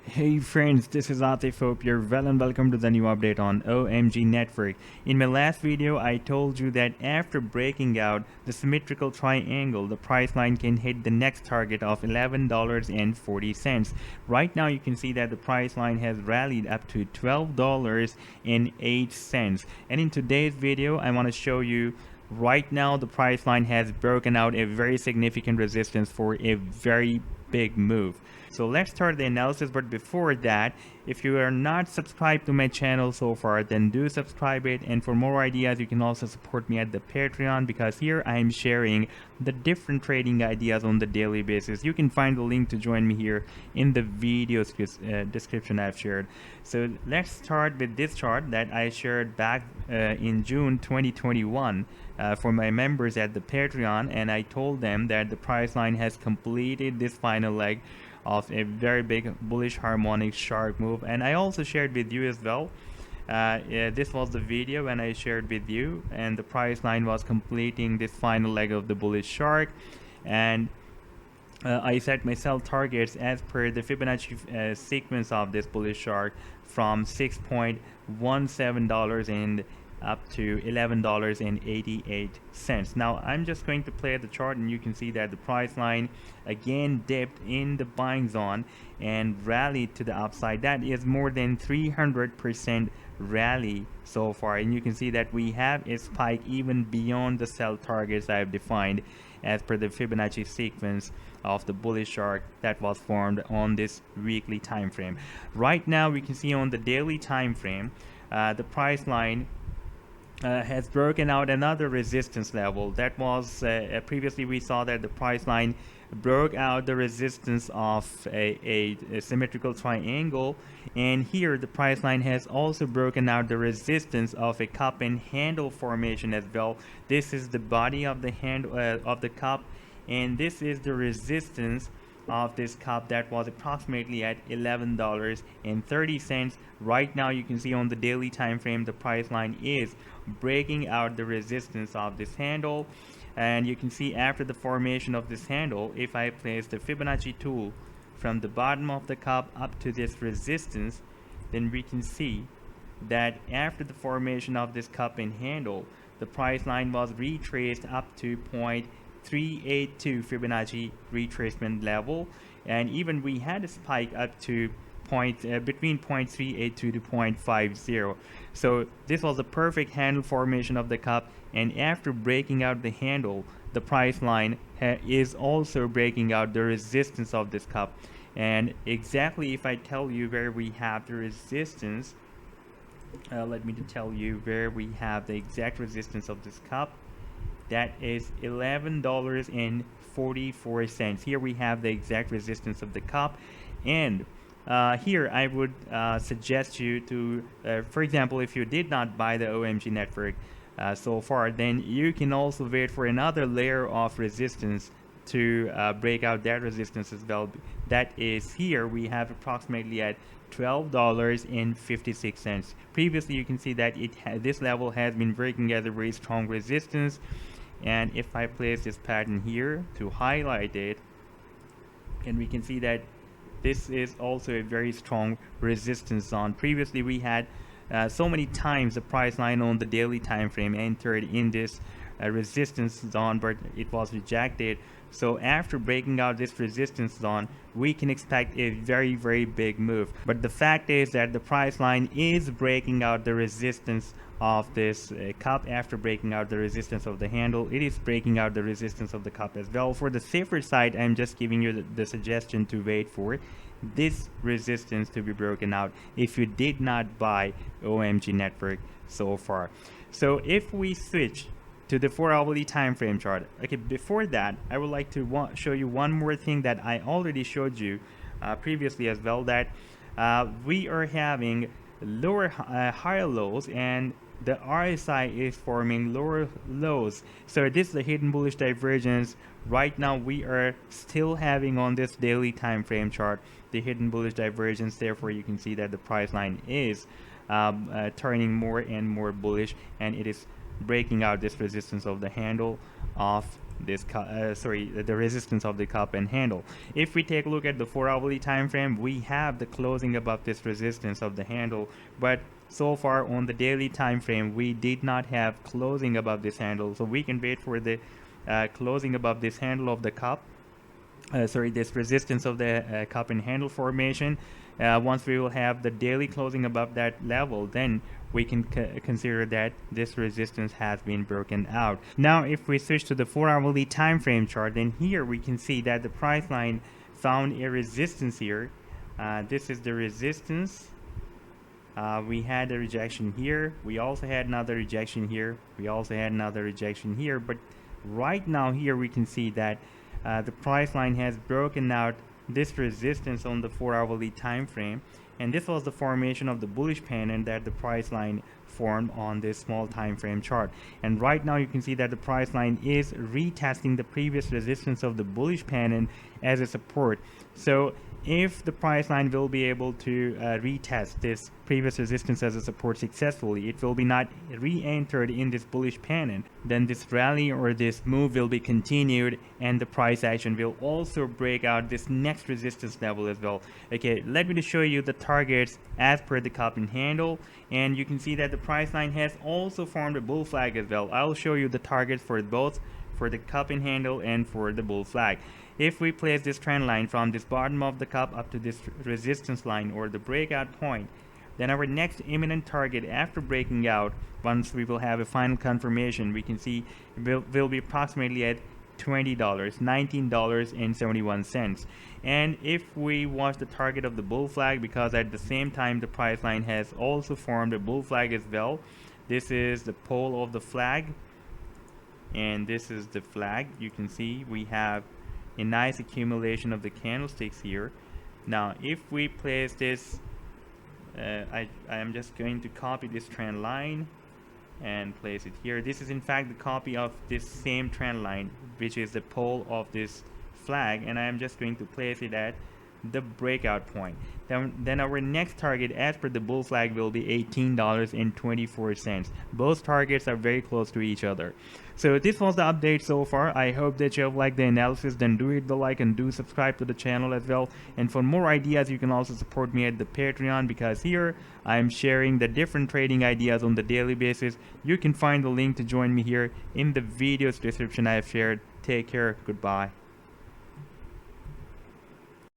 Hey friends, this is Atif. Hope you're well and welcome to the new update on OMG network. In my last video, I told you that after breaking out the symmetrical triangle, the price line can hit the next target of $11.40. Right now, you can see that the price line has rallied up to $12.08. And in today's video, I want to show you right now the price line has broken out a very significant resistance for a very big move. So let's start the analysis, but before that, if you are not subscribed to my channel so far, then do subscribe it. And for more ideas, you can also support me at the Patreon, because here I am sharing the different trading ideas on the daily basis. You can find the link to join me here in the video description I've shared. So let's start with this chart that I shared back in June 2021 for my members at the Patreon, and I told them that the price line has completed this final leg of a very big bullish harmonic shark move. And I also shared with you as well, this was the video when I shared with you, and the price line was completing this final leg of the bullish shark. And I set my sell targets as per the Fibonacci sequence of this bullish shark from $6.17 and up to $11.88. Now I'm just going to play the chart, and you can see that the price line again dipped in the buying zone and rallied to the upside. That is more than 300% rally so far, and you can see that we have a spike even beyond the sell targets I have defined as per the Fibonacci sequence of the bullish shark that was formed on this weekly time frame. Right now we can see on the daily time frame, the price line has broken out another resistance level. That was previously we saw that the price line broke out the resistance of a symmetrical triangle, and here the price line has also broken out the resistance of a cup and handle formation as well. This is the body of the handle of the cup, and this is the resistance of this cup that was approximately at $11.30. Right now you can see on the daily time frame the price line is breaking out the resistance of this handle, and you can see after the formation of this handle, if I place the Fibonacci tool from the bottom of the cup up to this resistance, then we can see that after the formation of this cup and handle, the price line was retraced up to 0.382 Fibonacci retracement level, and even we had a spike up to between 0.382 to 0.50. So this was a perfect handle formation of the cup, and after breaking out the handle, the price line is also breaking out the resistance of this cup. And exactly if I tell you where we have the resistance, let me to tell you where we have the exact resistance of this cup. That is $11.44. Here we have the exact resistance of the cup. And here I would suggest you to, for example, if you did not buy the OMG network so far, then you can also wait for another layer of resistance to break out that resistance as well. That is, here we have approximately at $12.56. Previously you can see that this level has been breaking as a very strong resistance, and if I place this pattern here to highlight it, and we can see that this is also a very strong resistance zone. Previously we had so many times the price line on the daily time frame entered in this resistance zone, but it was rejected. So after breaking out this resistance zone, we can expect a very big move. But the fact is that the price line is breaking out the resistance of this cup. After breaking out the resistance of the handle, it is breaking out the resistance of the cup as well. For the safer side, I'm just giving you the suggestion to wait for this resistance to be broken out if you did not buy OMG network so far. So if we switch to the 4-hourly time frame chart, okay, before that I would like to show you one more thing that I already showed you previously as well, that we are having higher lows, and the RSI is forming lower lows. So this is a hidden bullish divergence. Right now we are still having on this daily time frame chart the hidden bullish divergence. Therefore you can see that the price line is turning more and more bullish, and it is breaking out this resistance of the handle of this the resistance of the cup and handle. If we take a look at the 4-hourly time frame, we have the closing above this resistance of the handle, but so far on the daily time frame we did not have closing above this handle. So we can wait for the closing above this handle of the cup, this resistance of the cup and handle formation. Once we will have the daily closing above that level, then we can consider that this resistance has been broken out. Now if we switch to the 4-hourly time frame chart, then here we can see that the price line found a resistance here. This is the resistance. We had a rejection here, we also had another rejection here, we also had another rejection here, but right now here we can see that the price line has broken out this resistance on the 4-hourly time frame, and this was the formation of the bullish pennant that the price line formed on this small time frame chart. And right now you can see that the price line is retesting the previous resistance of the bullish pennant as a support. So if the price line will be able to retest this previous resistance as a support successfully, it will be not re-entered in this bullish pennant, then this rally or this move will be continued, and the price action will also break out this next resistance level as well. Okay, let me show you the targets as per the cup and handle, and you can see that the price line has also formed a bull flag as well. I'll show you the targets for both, for the cup and handle and for the bull flag. If we place this trend line from this bottom of the cup up to this resistance line or the breakout point, then our next imminent target after breaking out, once we will have a final confirmation, we can see will be approximately at $20, $19.71. And if we watch the target of the bull flag, because at the same time the price line has also formed a bull flag as well. This is the pole of the flag, and this is the flag. You can see we have a nice accumulation of the candlesticks here. Now if we place this, I am just going to copy this trend line and place it here. This is in fact the copy of this same trend line, which is the pole of this flag, and I am just going to place it at the breakout point. Then our next target as per the bull flag will be $18.24. Both targets are very close to each other. So this was the update so far. I hope that you have liked the analysis. Then do hit the like and do subscribe to the channel as well. And for more ideas, you can also support me at the Patreon, because here I am sharing the different trading ideas on the daily basis. You can find the link to join me here in the video's description I have shared. Take care. Goodbye.